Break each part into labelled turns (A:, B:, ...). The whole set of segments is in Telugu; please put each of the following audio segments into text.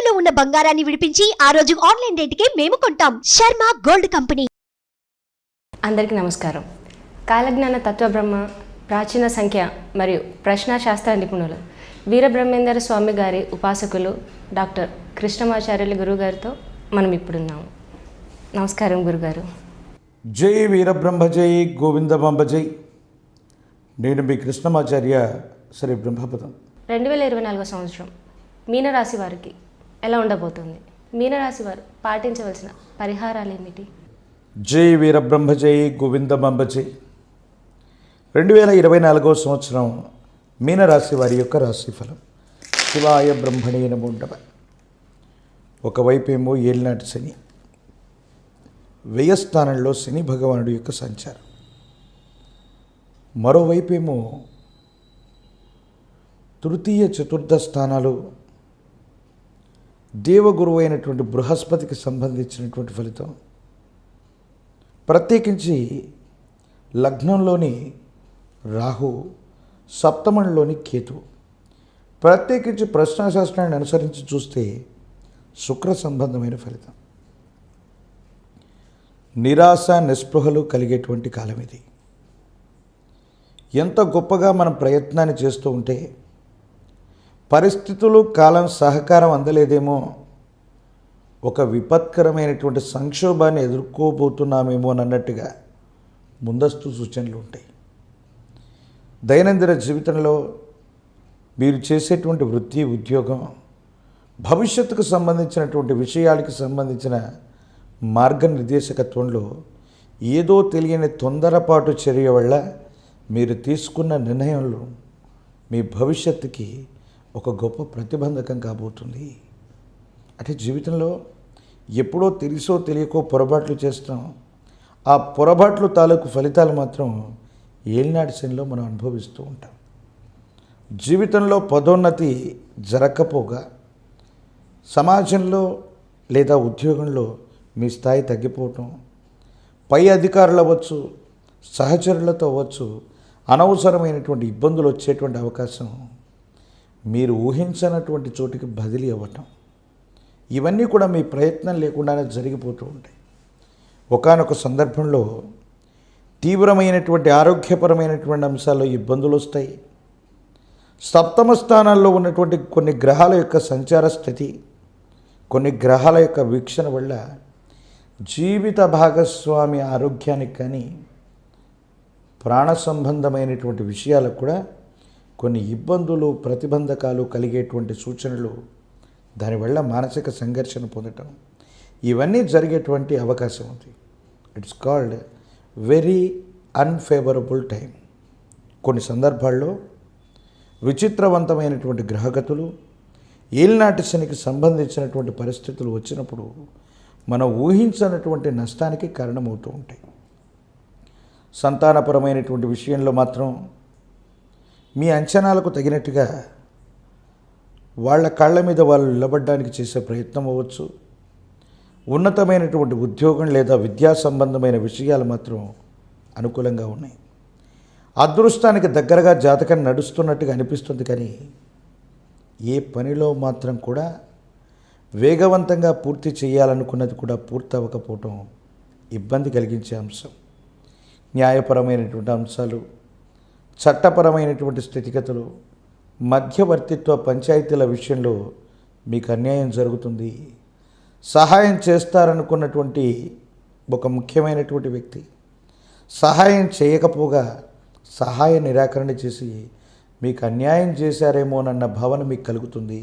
A: తాకట్టులో ఉన్న బంగారాన్ని విడిపించి ఆ రోజు ఆన్లైన్ రేటుకే మేము కొంటాం. Sharma gold company.
B: అందరికీ నమస్కారం. కాలజ్ఞాన తత్వబ్రహ్మ, ప్రాచీన సంఖ్య మరియు ప్రశ్నాశాస్త్ర నిపుణులు వీరబ్రహ్మేందర స్వామి గారి ఉపాసకులు డాక్టర్ కృష్ణమాచార్యులు గురుగారితో మనం ఇప్పుడున్నాము. నమస్కారం గురుగారు.
C: జై వీరబ్రహ్మ జై గోవిందమాంబ జై. నేను మీ కృష్ణమాచార్య శ్రీ బ్రహ్మపదం. 2024
B: సంవత్సరం మీనరాశి వారికి ఎలా ఉండబోతుంది? మీనరాశి వారు పాటించవలసిన పరిహారాలు ఏమిటి?
C: జై వీరబ్రహ్మ జై గోవిందమాంబ జై. 2024 సంవత్సరం మీనరాశి వారి యొక్క రాశిఫలం. శివాయ బ్రహ్మణే నమో నమః. ఒకవైపు ఏమో ఏలినాటి శని, వ్యయస్థానంలో శని భగవానుడి యొక్క సంచారం, మరోవైపు ఏమో తృతీయ చతుర్థ స్థానాలు దేవగురువు అయినటువంటి బృహస్పతికి సంబంధించినటువంటి ఫలితం. ప్రత్యేకించి లగ్నంలోని రాహు, సప్తమంలోని కేతు. ప్రత్యేకించి ప్రశ్నాశాస్త్రాన్ని అనుసరించి చూస్తే శుక్ర సంబంధమైన ఫలితం. నిరాశ నిస్పృహలు కలిగేటువంటి కాలం ఇది. ఎంత గొప్పగా మనం ప్రయత్నాన్ని చేస్తూ ఉంటే పరిస్థితులు, కాలం సహకారం అందలేదేమో, ఒక విపత్కరమైనటువంటి సంక్షోభాన్ని ఎదుర్కోబోతున్నామేమో అన్నట్టుగా ముందస్తు సూచనలు ఉంటాయి. దైనందిన జీవితంలో మీరు చేసేటువంటి వృత్తి, ఉద్యోగం, భవిష్యత్తుకు సంబంధించినటువంటి విషయాలకి సంబంధించిన మార్గనిర్దేశకత్వంలో ఏదో తెలియని తొందరపాటు చర్య వల్ల మీరు తీసుకున్న నిర్ణయంలో మీ భవిష్యత్తుకి ఒక గొప్ప ప్రతిబంధకం కాబోతుంది. అంటే జీవితంలో ఎప్పుడో తెలుసో తెలియకో పొరపాట్లు చేస్తాం. ఆ పొరపాట్లు తాలూకు ఫలితాలు మాత్రం ఏలినాటి శనిలో మనం అనుభవిస్తూ ఉంటాం. జీవితంలో పదోన్నతి జరగకపోగా సమాజంలో లేదా ఉద్యోగంలో మీ స్థాయి తగ్గిపోవటం, పై అధికారులు అవ్వచ్చు, సహచరులతో అవ్వచ్చు, అనవసరమైనటువంటి ఇబ్బందులు వచ్చేటువంటి అవకాశం, మీరు ఊహించనటువంటి చోటికి బదిలీ అవ్వటం, ఇవన్నీ కూడా మీ ప్రయత్నం లేకుండానే జరిగిపోతూ ఉంటాయి. ఒకానొక సందర్భంలో తీవ్రమైనటువంటి ఆరోగ్యపరమైనటువంటి అంశాల్లో ఇబ్బందులు వస్తాయి. సప్తమ స్థానాల్లో ఉన్నటువంటి కొన్ని గ్రహాల యొక్క సంచార స్థితి, కొన్ని గ్రహాల యొక్క వీక్షణ వల్ల జీవిత భాగస్వామి ఆరోగ్యానికి కానీ ప్రాణ సంబంధమైనటువంటి విషయాలకు కూడా కొన్ని ఇబ్బందులు, ప్రతిబంధకాలు కలిగేటువంటి సూచనలు, దానివల్ల మానసిక సంఘర్షణ పొందటం, ఇవన్నీ జరిగేటువంటి అవకాశం ఉంది. It's called very unfavourable time. కొన్ని సందర్భాల్లో విచిత్రవంతమైనటువంటి గ్రహగతులు, ఏలినాటి శనికి సంబంధించినటువంటి పరిస్థితులు వచ్చినప్పుడు మనం ఊహించినటువంటి నష్టానికి కారణమవుతూ ఉంటాయి. సంతానపరమైనటువంటి విషయంలో మాత్రం మీ అంచనాలకు తగినట్టుగా వాళ్ళ కాళ్ళ మీద వాళ్ళు నిలబడడానికి చేసే ప్రయత్నం అవ్వచ్చు. ఉన్నతమైనటువంటి ఉద్యోగం లేదా విద్యా సంబంధమైన విషయాలు మాత్రం అనుకూలంగా ఉన్నాయి. అదృష్టానికి దగ్గరగా జాతకం నడుస్తున్నట్టుగా అనిపిస్తుంది. కానీ ఏ పనిలో మాత్రం కూడా వేగవంతంగా పూర్తి చేయాలనుకున్నది కూడా పూర్తి అవ్వకపోవటం ఇబ్బంది కలిగించే అంశం. న్యాయపరమైనటువంటి అంశాలు, చట్టపరమైనటువంటి స్థితిగతులు, మధ్యవర్తిత్వ పంచాయతీల విషయంలో మీకు అన్యాయం జరుగుతుంది. సహాయం చేస్తారనుకున్నటువంటి ఒక ముఖ్యమైనటువంటి వ్యక్తి సహాయం చేయకపోగా సహాయ నిరాకరణ చేసి మీకు అన్యాయం చేశారేమోనన్న భావన మీకు కలుగుతుంది.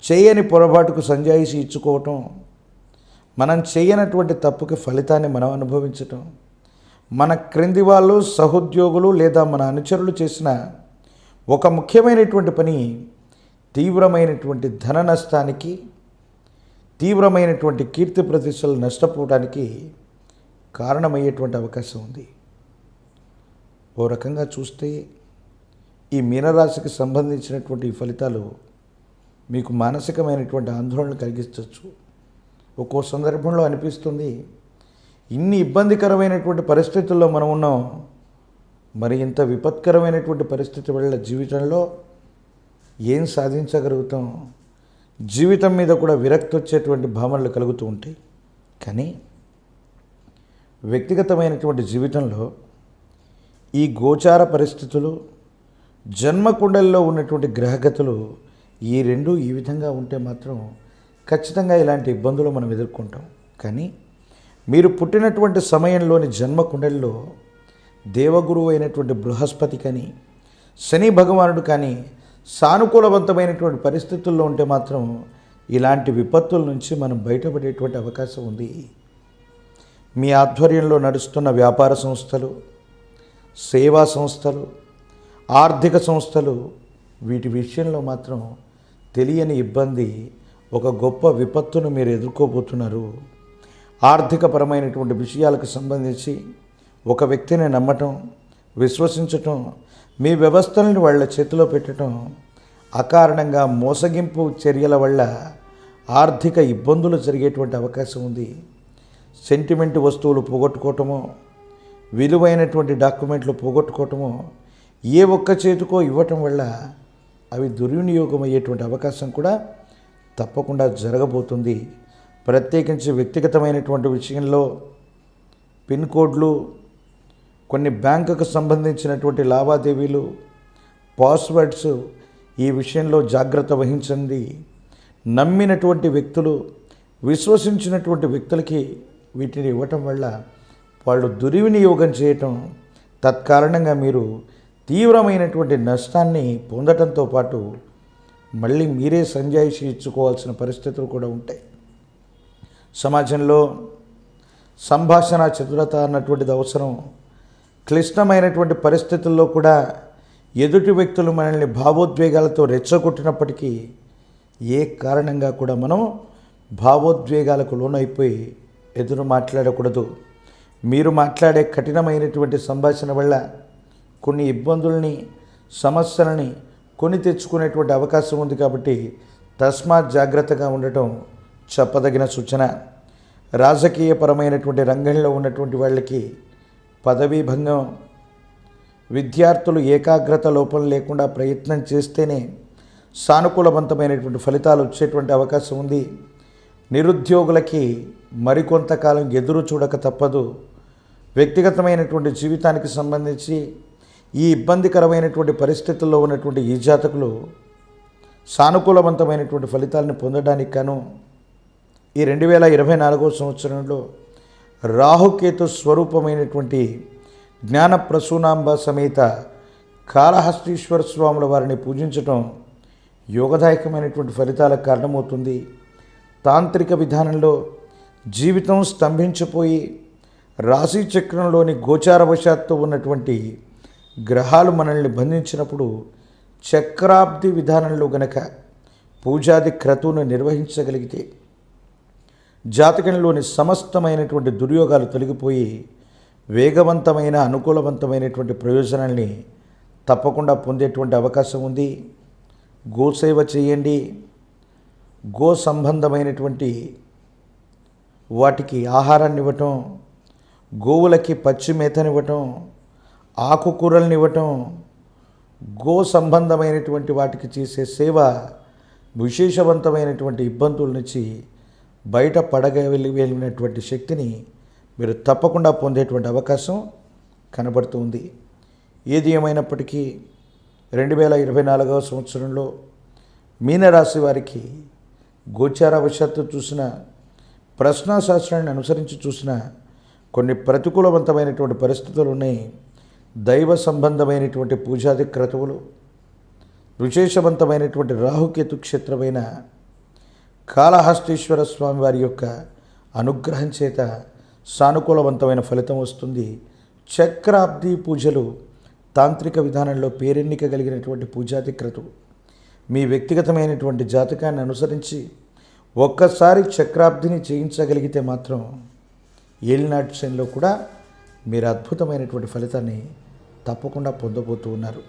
C: చేయని పొరపాటుకు సంజాయిషి ఇచ్చుకోవటం, మనం చేయనటువంటి తప్పుకి ఫలితాన్ని మనం అనుభవించటం, మన క్రింది వాళ్ళు, సహోద్యోగులు లేదా మన అనుచరులు చేసిన ఒక ముఖ్యమైనటువంటి పని తీవ్రమైనటువంటి ధన నష్టానికి, తీవ్రమైనటువంటి కీర్తి ప్రతిష్టలు నష్టపోవడానికి కారణమయ్యేటువంటి అవకాశం ఉంది. ఓ రకంగా చూస్తే ఈ మీనరాశికి సంబంధించినటువంటి ఫలితాలు మీకు మానసికమైనటువంటి ఆందోళన కలిగించవచ్చు. ఒక్కో సందర్భంలో అనిపిస్తుంది, ఇన్ని ఇబ్బందికరమైనటువంటి పరిస్థితుల్లో మనం ఉన్నాం, మరి ఇంత విపత్కరమైనటువంటి పరిస్థితి వల్ల జీవితంలో ఏం సాధించగలుగుతాం? జీవితం మీద కూడా విరక్తి వచ్చేటువంటి భావనలు కలుగుతూ ఉంటాయి. కానీ వ్యక్తిగతమైనటువంటి జీవితంలో ఈ గోచార పరిస్థితులు, జన్మకుండల్లో ఉన్నటువంటి గ్రహగతులు ఈ రెండు ఈ విధంగా ఉంటే మాత్రం ఖచ్చితంగా ఇలాంటి ఇబ్బందులు మనం ఎదుర్కొంటాం. కానీ మీరు పుట్టినటువంటి సమయంలోని జన్మకుండల్లో దేవగురువు అయినటువంటి బృహస్పతి కానీ, శని భగవానుడు కానీ సానుకూలవంతమైనటువంటి పరిస్థితుల్లో ఉంటే మాత్రం ఇలాంటి విపత్తుల నుంచి మనం బయటపడేటువంటి అవకాశం ఉంది. మీ ఆధ్వర్యంలో నడుస్తున్న వ్యాపార సంస్థలు, సేవా సంస్థలు, ఆర్థిక సంస్థలు వీటి విషయంలో మాత్రం తెలియని ఇబ్బంది, ఒక గొప్ప విపత్తును మీరు ఎదుర్కోబోతున్నారు. ఆర్థికపరమైనటువంటి విషయాలకు సంబంధించి ఒక వ్యక్తిని నమ్మటం, విశ్వసించటం, మీ వ్యవస్థలను వాళ్ళ చేతిలో పెట్టడం, అకారణంగా మోసగింపు చర్యల వల్ల ఆర్థిక ఇబ్బందులు జరిగేటువంటి అవకాశం ఉంది. సెంటిమెంట్ వస్తువులు పోగొట్టుకోవటమో, విలువైనటువంటి డాక్యుమెంట్లు పోగొట్టుకోవటమో, ఏ ఒక్క చేతికో ఇవ్వటం వల్ల అవి దుర్వినియోగం అయ్యేటువంటి అవకాశం కూడా తప్పకుండా జరగబోతుంది. ప్రత్యేకించి వ్యక్తిగతమైనటువంటి విషయంలో పిన్ కోడ్లు, కొన్ని బ్యాంకుకు సంబంధించినటువంటి లావాదేవీలు, పాస్వర్డ్స్, ఈ విషయంలో జాగ్రత్త వహించండి. నమ్మినటువంటి వ్యక్తులు, విశ్వసించినటువంటి వ్యక్తులకి వీటిని ఇవ్వటం వల్ల వాళ్ళు దుర్వినియోగం చేయటం, తత్కారణంగా మీరు తీవ్రమైనటువంటి నష్టాన్ని పొందటంతో పాటు మళ్ళీ మీరే సంజాయిషి ఇచ్చుకోవాల్సిన పరిస్థితులు కూడా ఉంటాయి. సమాజంలో సంభాషణ చతురత అన్నటువంటిది అవసరం. క్లిష్టమైనటువంటి పరిస్థితుల్లో కూడా ఎదుటి వ్యక్తులు మనల్ని భావోద్వేగాలతో రెచ్చగొట్టినప్పటికీ ఏ కారణంగా కూడా మనం భావోద్వేగాలకు లోనైపోయి ఎదురు మాట్లాడకూడదు. మీరు మాట్లాడే కఠినమైనటువంటి సంభాషణ వల్ల కొన్ని ఇబ్బందుల్ని, సమస్యలని కొని తెచ్చుకునేటువంటి అవకాశం ఉంది. కాబట్టి తస్మాత్ జాగ్రత్తగా ఉండటం చెప్పదగిన సూచన. రాజకీయపరమైనటువంటి రంగంలో ఉన్నటువంటి వాళ్ళకి పదవీ భంగం, విద్యార్థులు ఏకాగ్రత లోపం లేకుండా ప్రయత్నం చేస్తేనే సానుకూలవంతమైనటువంటి ఫలితాలు వచ్చేటువంటి అవకాశం ఉంది. నిరుద్యోగులకి మరికొంతకాలం ఎదురు చూడక తప్పదు. వ్యక్తిగతమైనటువంటి జీవితానికి సంబంధించి ఈ ఇబ్బందికరమైనటువంటి పరిస్థితుల్లో ఉన్నటువంటి ఈ జాతకులు సానుకూలవంతమైనటువంటి ఫలితాలను పొందడానికి గాను ఈ 2024వ సంవత్సరంలో రాహుకేతు స్వరూపమైనటువంటి జ్ఞాన ప్రసూనాంబ సమేత కాళహస్తీశ్వర స్వాముల వారిని పూజించటం యోగదాయకమైనటువంటి ఫలితాలకు కారణమవుతుంది. తాంత్రిక విధానంలో జీవితం స్తంభించిపోయి రాశి చక్రంలోని గోచారవశాత్తు ఉన్నటువంటి గ్రహాలు మనల్ని బంధించినప్పుడు చక్రాబ్ది విధానంలో గనక పూజాది క్రతువును నిర్వహించగలిగితే జాతకంలోని సమస్తమైనటువంటి దుర్యోగాలు తొలగిపోయి వేగవంతమైన, అనుకూలవంతమైనటువంటి ప్రయోజనాల్ని తప్పకుండా పొందేటువంటి అవకాశం ఉంది. గోసేవ చేయండి. గో సంబంధమైనటువంటి వాటికి ఆహారాన్ని ఇవ్వటం, గోవులకి పచ్చి మేతనివ్వటం, ఆకుకూరల్ని ఇవ్వటం, గో సంబంధమైనటువంటి వాటికి చేసే సేవ విశేషవంతమైనటువంటి ఇబ్బందుల నుంచి బయట పడగలిగినటువంటి శక్తిని మీరు తప్పకుండా పొందేటువంటి అవకాశం కనబడుతుంది. ఏది ఏమైనప్పటికీ 2024వ సంవత్సరంలో మీనరాశి వారికి గోచారవశాత్తు చూసిన, ప్రశ్నాశాస్త్రాన్ని అనుసరించి చూసిన కొన్ని ప్రతికూలవంతమైనటువంటి పరిస్థితులు ఉన్నాయి. దైవ సంబంధమైనటువంటి పూజాది క్రతువులు, విశేషవంతమైనటువంటి రాహుకేతు క్షేత్రమైన కాళహస్తీశ్వర స్వామి వారి యొక్క అనుగ్రహం చేత సానుకూలవంతమైన ఫలితం వస్తుంది. చక్రాబ్ది పూజలు తాంత్రిక విధానంలో పేరెన్నిక కలిగినటువంటి పూజాది క్రతువు. మీ వ్యక్తిగతమైనటువంటి జాతకాన్ని అనుసరించి ఒక్కసారి చక్రాబ్దిని చేయించగలిగితే మాత్రం ఏలినాటి శనిలో కూడా మీరు అద్భుతమైనటువంటి ఫలితాన్ని తప్పకుండా పొందబోతూ ఉన్నారు.